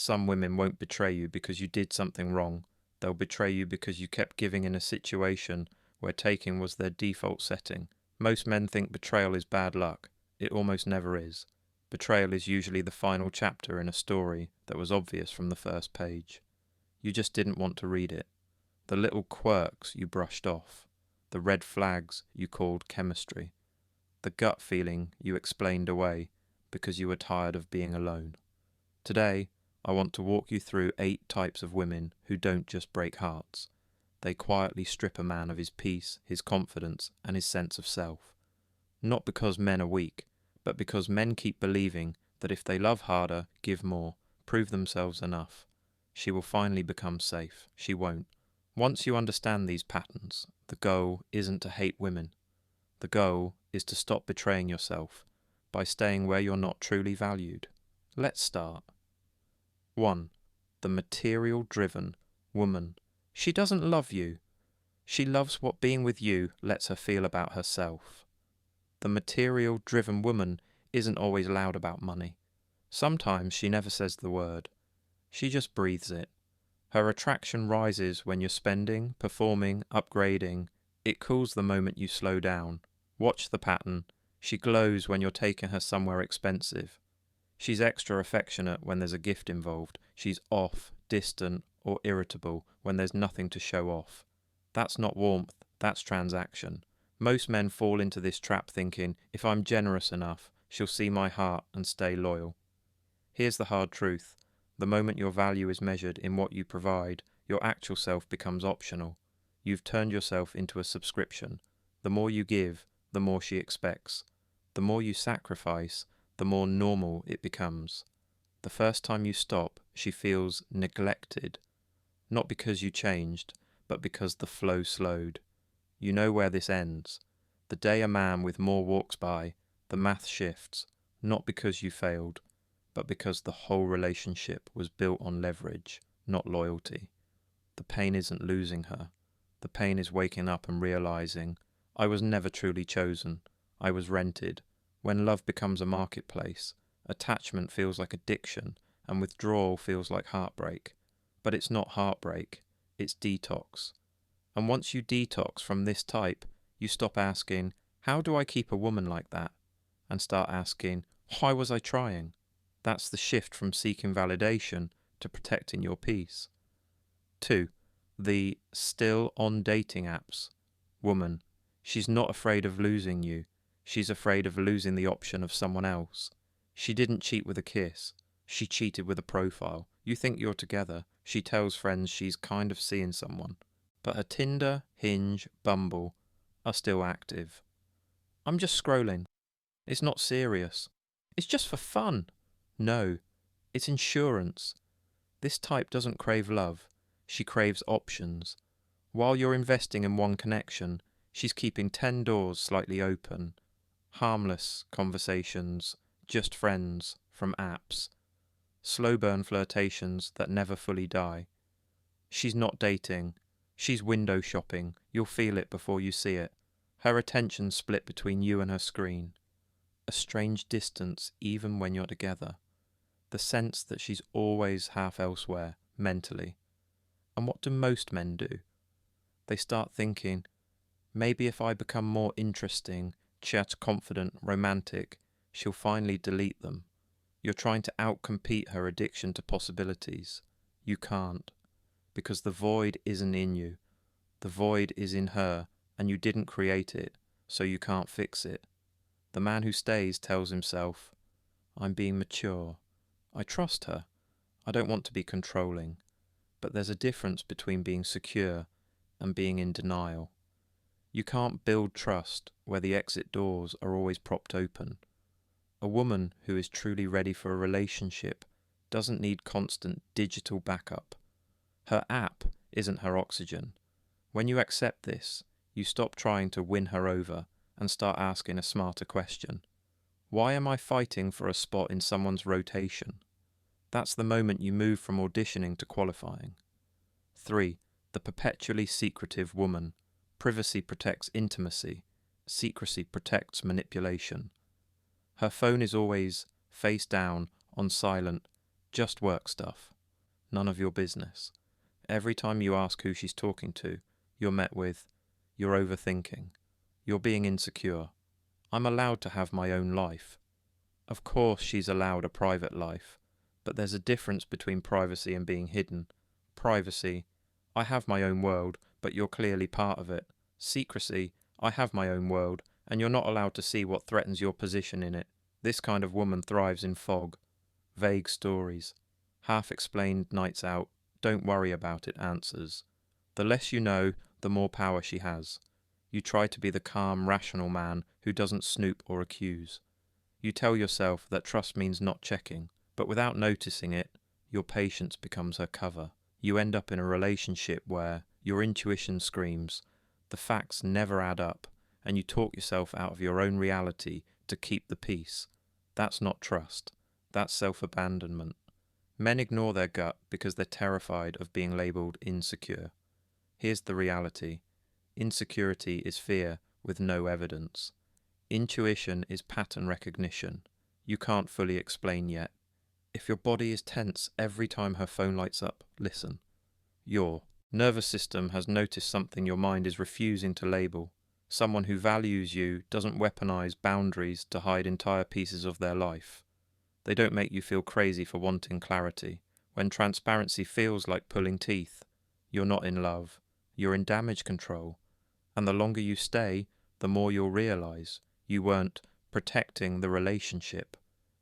Some women won't betray you because you did something wrong. They'll betray you because you kept giving in a situation where taking was their default setting. Most men think betrayal is bad luck. It almost never is. Betrayal is usually the final chapter in a story that was obvious from the first page. You just didn't want to read it. The little quirks you brushed off. The red flags you called chemistry. The gut feeling you explained away because you were tired of being alone. Today, I want to walk you through 8 types of women who don't just break hearts. They quietly strip a man of his peace, his confidence, and his sense of self. Not because men are weak, but because men keep believing that if they love harder, give more, prove themselves enough, she will finally become safe. She won't. Once you understand these patterns, the goal isn't to hate women. The goal is to stop betraying yourself by staying where you're not truly valued. Let's start. 1. The material-driven woman. She doesn't love you. She loves what being with you lets her feel about herself. The material-driven woman isn't always loud about money. Sometimes she never says the word. She just breathes it. Her attraction rises when you're spending, performing, upgrading. It cools the moment you slow down. Watch the pattern. She glows when you're taking her somewhere expensive. She's extra affectionate when there's a gift involved. She's off, distant, or irritable when there's nothing to show off. That's not warmth, that's transaction. Most men fall into this trap thinking, if I'm generous enough, she'll see my heart and stay loyal. Here's the hard truth. The moment your value is measured in what you provide, your actual self becomes optional. You've turned yourself into a subscription. The more you give, the more she expects. The more you sacrifice, the more normal it becomes. The first time you stop, she feels neglected. Not because you changed, but because the flow slowed. You know where this ends. The day a man with more walks by, the math shifts, not because you failed, but because the whole relationship was built on leverage, not loyalty. The pain isn't losing her. The pain is waking up and realizing, I was never truly chosen. I was rented. When love becomes a marketplace, attachment feels like addiction and withdrawal feels like heartbreak. But it's not heartbreak, it's detox. And once you detox from this type, you stop asking, how do I keep a woman like that? And start asking, why was I trying? That's the shift from seeking validation to protecting your peace. 2. The still on dating apps woman. She's not afraid of losing you. She's afraid of losing the option of someone else. She didn't cheat with a kiss. She cheated with a profile. You think you're together. She tells friends she's kind of seeing someone. But her Tinder, Hinge, Bumble are still active. I'm just scrolling. It's not serious. It's just for fun. No, it's insurance. This type doesn't crave love. She craves options. While you're investing in one connection, she's keeping 10 doors slightly open. Harmless conversations, just friends, from apps. Slow burn flirtations that never fully die. She's not dating. She's window shopping. You'll feel it before you see it. Her attention's split between you and her screen. A strange distance even when you're together. The sense that she's always half elsewhere, mentally. And what do most men do? They start thinking, maybe if I become more interesting, chat confident, romantic, she'll finally delete them. You're trying to outcompete her addiction to possibilities. You can't. Because the void isn't in you. The void is in her, and you didn't create it, so you can't fix it. The man who stays tells himself, I'm being mature. I trust her. I don't want to be controlling. But there's a difference between being secure and being in denial. You can't build trust where the exit doors are always propped open. A woman who is truly ready for a relationship doesn't need constant digital backup. Her app isn't her oxygen. When you accept this, you stop trying to win her over and start asking a smarter question. Why am I fighting for a spot in someone's rotation? That's the moment you move from auditioning to qualifying. 3. The perpetually secretive woman. Privacy protects intimacy. Secrecy protects manipulation. Her phone is always face down, on silent, Just work stuff. None of your business. Every time you ask who she's talking to, you're met with, "You're overthinking. You're being insecure. I'm allowed to have my own life." Of course she's allowed a private life, but there's a difference between privacy and being hidden. Privacy: I have my own world, but you're clearly part of it. Secrecy: I have my own world, and you're not allowed to see what threatens your position in it. This kind of woman thrives in fog, vague stories, half-explained nights out, "don't worry about it" answers. The less you know, the more power she has. You try to be the calm, rational man who doesn't snoop or accuse. You tell yourself that trust means not checking, but without noticing it, your patience becomes her cover. You end up in a relationship where your intuition screams, the facts never add up, and you talk yourself out of your own reality to keep the peace. That's not trust. That's self-abandonment. Men ignore their gut because they're terrified of being labelled insecure. Here's the reality. Insecurity is fear with no evidence. Intuition is pattern recognition. You can't fully explain yet. If your body is tense every time her phone lights up, listen. Your nervous system has noticed something your mind is refusing to label. Someone who values you doesn't weaponize boundaries to hide entire pieces of their life. They don't make you feel crazy for wanting clarity. When transparency feels like pulling teeth, you're not in love. You're in damage control. And the longer you stay, the more you'll realize you weren't protecting the relationship.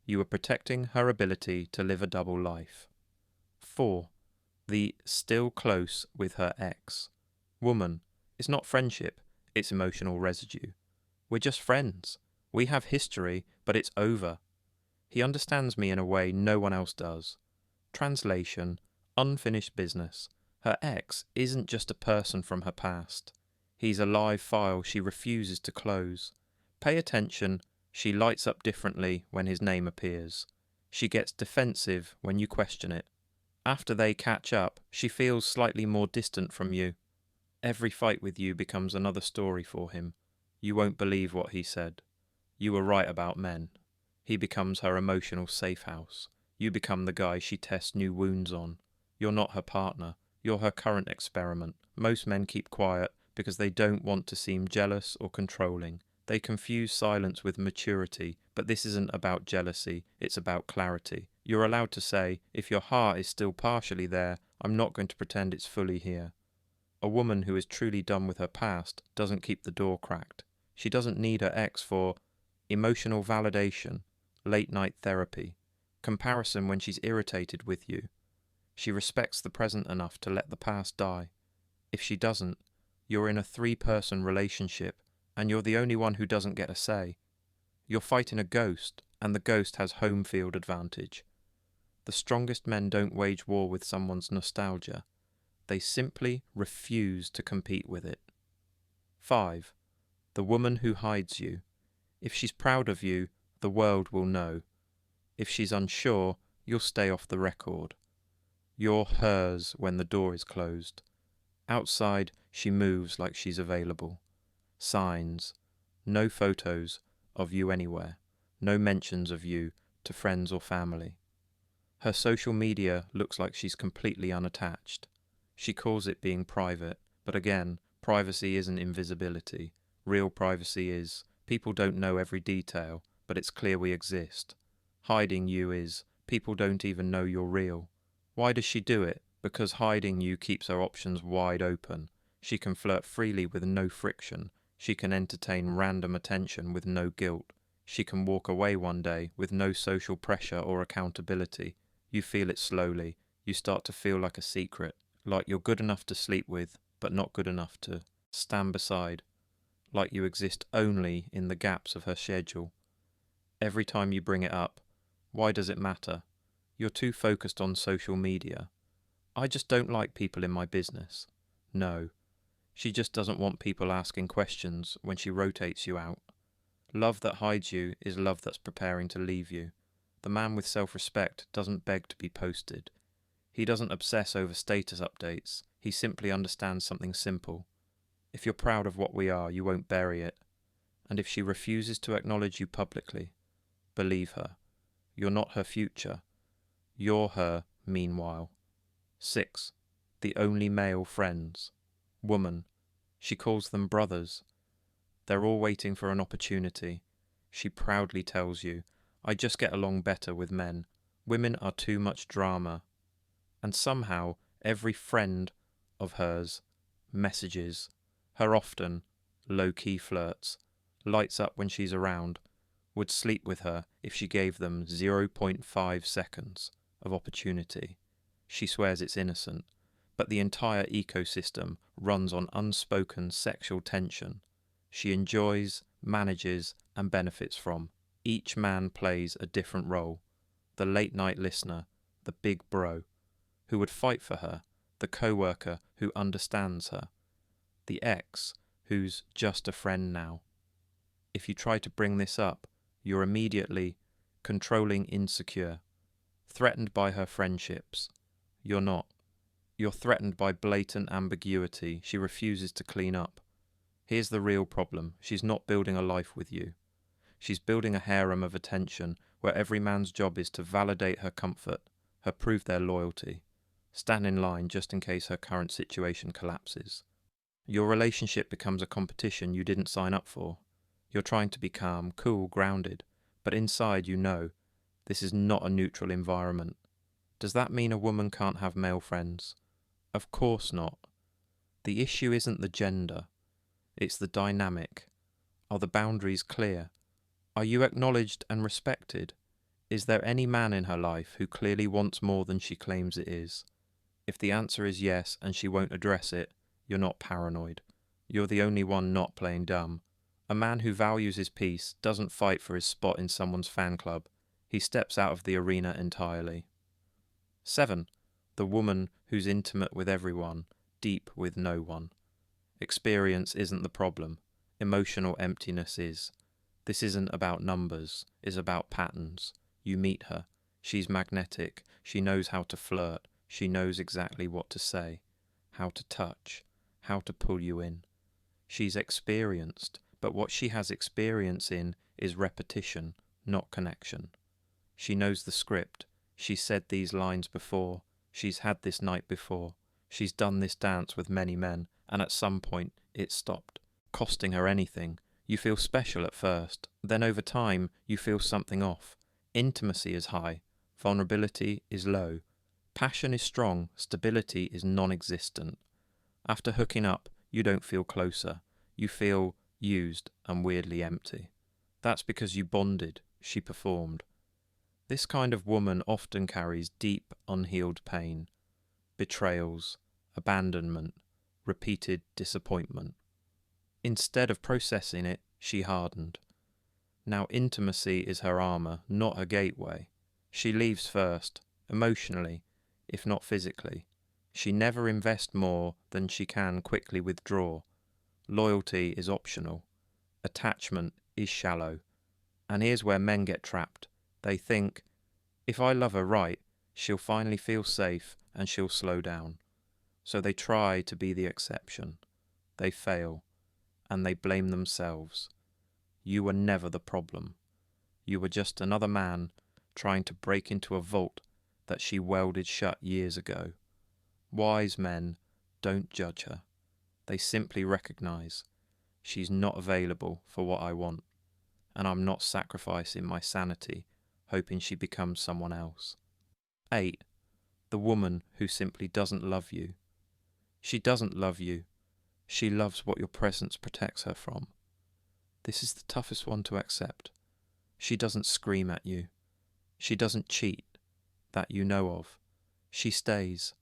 You were protecting her ability to live a double life. 4. The still close with her ex. Woman, it's not friendship, it's emotional residue. We're just friends. We have history, but it's over. He understands me in a way no one else does. Translation: unfinished business. Her ex isn't just a person from her past. He's a live file she refuses to close. Pay attention, she lights up differently when his name appears. She gets defensive when you question it. After they catch up, she feels slightly more distant from you. Every fight with you becomes another story for him. You won't believe what he said. You were right about men. He becomes her emotional safe house. You become the guy she tests new wounds on. You're not her partner. You're her current experiment. Most men keep quiet because they don't want to seem jealous or controlling. They confuse silence with maturity, but this isn't about jealousy, it's about clarity. You're allowed to say, if your heart is still partially there, I'm not going to pretend it's fully here. A woman who is truly done with her past doesn't keep the door cracked. She doesn't need her ex for emotional validation, late-night therapy, comparison when she's irritated with you. She respects the present enough to let the past die. If she doesn't, you're in a 3-person relationship, and you're the only one who doesn't get a say. You're fighting a ghost, and the ghost has home field advantage. The strongest men don't wage war with someone's nostalgia. They simply refuse to compete with it. 5. The woman who hides you. If she's proud of you, the world will know. If she's unsure, you'll stay off the record. You're hers when the door is closed. Outside, she moves like she's available. Signs: no photos of you anywhere, no mentions of you to friends or family. Her social media looks like she's completely unattached. She calls it being private, but again, privacy isn't invisibility. Real privacy is, people don't know every detail, but it's clear we exist. Hiding you is, people don't even know you're real. Why does she do it? Because hiding you keeps her options wide open. She can flirt freely with no friction. She can entertain random attention with no guilt. She can walk away one day with no social pressure or accountability. You feel it slowly. You start to feel like a secret, like you're good enough to sleep with, but not good enough to stand beside, like you exist only in the gaps of her schedule. Every time you bring it up, why does it matter? You're too focused on social media. I just don't like people in my business. No. She just doesn't want people asking questions when she rotates you out. Love that hides you is love that's preparing to leave you. The man with self-respect doesn't beg to be posted. He doesn't obsess over status updates. He simply understands something simple. If you're proud of what we are, you won't bury it. And if she refuses to acknowledge you publicly, believe her. You're not her future. You're her, meanwhile. 6. The only male friends. Woman. She calls them brothers. They're all waiting for an opportunity. She proudly tells you, I just get along better with men. Women are too much drama. And somehow, every friend of hers messages her often, low-key flirts, lights up when she's around, would sleep with her if she gave them 0.5 seconds of opportunity. She swears it's innocent, but the entire ecosystem runs on unspoken sexual tension. She enjoys, manages, and benefits from. Each man plays a different role. The late-night listener, the big bro, who would fight for her, the co-worker who understands her, the ex who's just a friend now. If you try to bring this up, you're immediately controlling, insecure, threatened by her friendships. You're not. You're threatened by blatant ambiguity she refuses to clean up. Here's the real problem. She's not building a life with you. She's building a harem of attention where every man's job is to validate her comfort, her prove their loyalty, stand in line just in case her current situation collapses. Your relationship becomes a competition you didn't sign up for. You're trying to be calm, cool, grounded, but inside you know this is not a neutral environment. Does that mean a woman can't have male friends? Of course not. The issue isn't the gender, it's the dynamic. Are the boundaries clear? Are you acknowledged and respected? Is there any man in her life who clearly wants more than she claims it is? If the answer is yes and she won't address it, you're not paranoid. You're the only one not playing dumb. A man who values his peace doesn't fight for his spot in someone's fan club. He steps out of the arena entirely. 7. The woman who's intimate with everyone, deep with no one. Experience isn't the problem. Emotional emptiness is. This isn't about numbers. It's about patterns. You meet her. She's magnetic. She knows how to flirt. She knows exactly what to say, how to touch, how to pull you in. She's experienced, but what she has experience in is repetition, not connection. She knows the script. She's said these lines before. She's had this night before. She's done this dance with many men, and at some point it stopped, costing her anything. You feel special at first, then over time you feel something off. Intimacy is high, vulnerability is low, passion is strong, stability is non-existent. After hooking up, you don't feel closer. You feel used and weirdly empty. That's because you bonded, she performed. This kind of woman often carries deep, unhealed pain, betrayals, abandonment, repeated disappointment. Instead of processing it, she hardened. Now intimacy is her armor, not her gateway. She leaves first, emotionally, if not physically. She never invests more than she can quickly withdraw. Loyalty is optional. Attachment is shallow. And here's where men get trapped. They think, if I love her right, she'll finally feel safe and she'll slow down. So they try to be the exception. They fail, and they blame themselves. You were never the problem. You were just another man trying to break into a vault that she welded shut years ago. Wise men don't judge her. They simply recognize she's not available for what I want, and I'm not sacrificing my sanity hoping she becomes someone else. 8. The woman who simply doesn't love you. She doesn't love you. She loves what your presence protects her from. This is the toughest one to accept. She doesn't scream at you. She doesn't cheat, that you know of. She stays,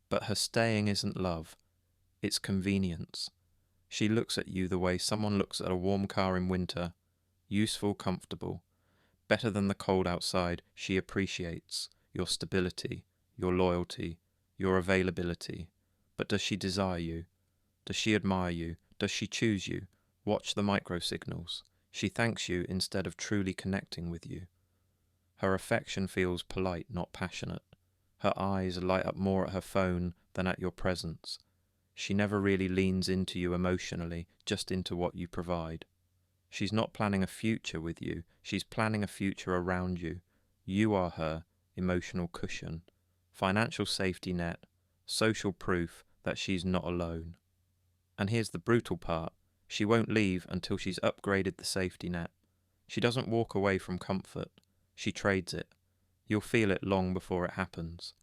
but her staying isn't love. It's convenience. She looks at you the way someone looks at a warm car in winter. Useful, comfortable. Better than the cold outside. She appreciates your stability, your loyalty, your availability. But does she desire you? Does she admire you? Does she choose you? Watch the microsignals. She thanks you instead of truly connecting with you. Her affection feels polite, not passionate. Her eyes light up more at her phone than at your presence. She never really leans into you emotionally, just into what you provide. She's not planning a future with you. She's planning a future around you. You are her, emotional cushion, financial safety net, social proof that she's not alone. And here's the brutal part. She won't leave until she's upgraded the safety net. She doesn't walk away from comfort. She trades it. You'll feel it long before it happens.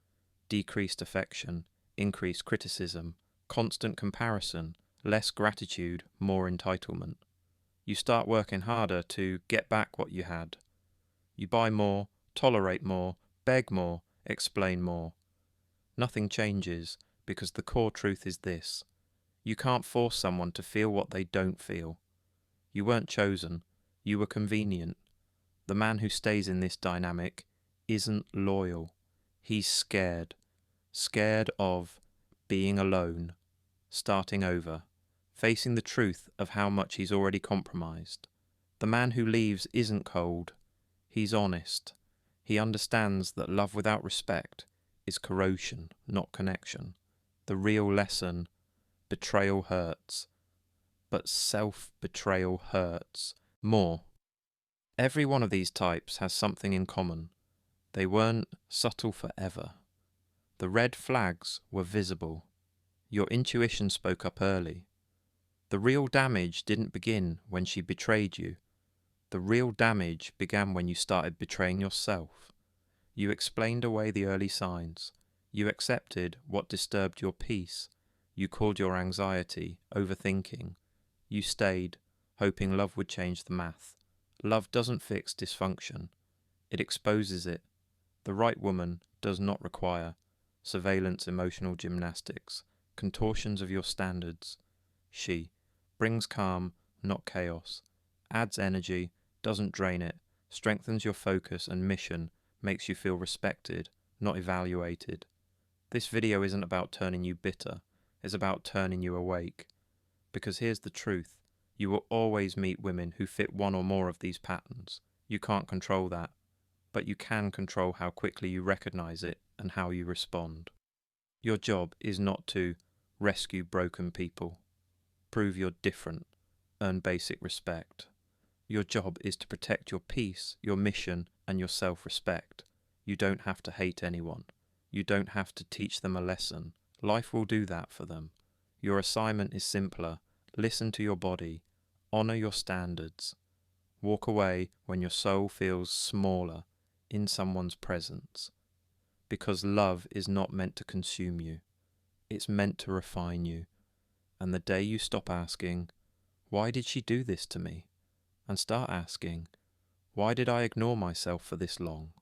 Decreased affection, increased criticism, constant comparison, less gratitude, more entitlement. You start working harder to get back what you had. You buy more, tolerate more, beg more, explain more. Nothing changes because the core truth is this. You can't force someone to feel what they don't feel. You weren't chosen. You were convenient. The man who stays in this dynamic isn't loyal. He's scared. Scared of being alone, starting over, facing the truth of how much he's already compromised. The man who leaves isn't cold. He's honest. He understands that love without respect is corrosion, not connection. The real lesson: betrayal hurts, but self-betrayal hurts more. Every one of these types has something in common. They weren't subtle forever. The red flags were visible. Your intuition spoke up early. The real damage didn't begin when she betrayed you. The real damage began when you started betraying yourself. You explained away the early signs. You accepted what disturbed your peace. You called your anxiety overthinking. You stayed, hoping love would change the math. Love doesn't fix dysfunction. It exposes it. The right woman does not require surveillance emotional gymnastics, contortions of your standards. She brings calm, not chaos, adds energy, doesn't drain it, strengthens your focus and mission, makes you feel respected, not evaluated. This video isn't about turning you bitter, it's about turning you awake. Because here's the truth, you will always meet women who fit one or more of these patterns. You can't control that, but you can control how quickly you recognize it and how you respond. Your job is not to rescue broken people, prove you're different, earn basic respect. Your job is to protect your peace, your mission, and your self-respect. You don't have to hate anyone. You don't have to teach them a lesson. Life will do that for them. Your assignment is simpler. Listen to your body. Honor your standards. Walk away when your soul feels smaller in someone's presence. Because love is not meant to consume you. It's meant to refine you. And the day you stop asking, why did she do this to me? And start asking, why did I ignore myself for this long?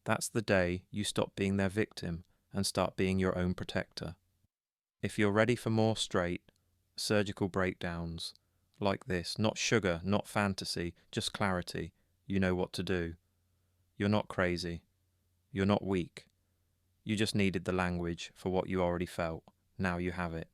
That's the day you stop being their victim and start being your own protector. If you're ready for more straight, surgical breakdowns, like this, not sugar, not fantasy, just clarity, you know what to do. You're not crazy. You're not weak. You just needed the language for what you already felt. Now you have it.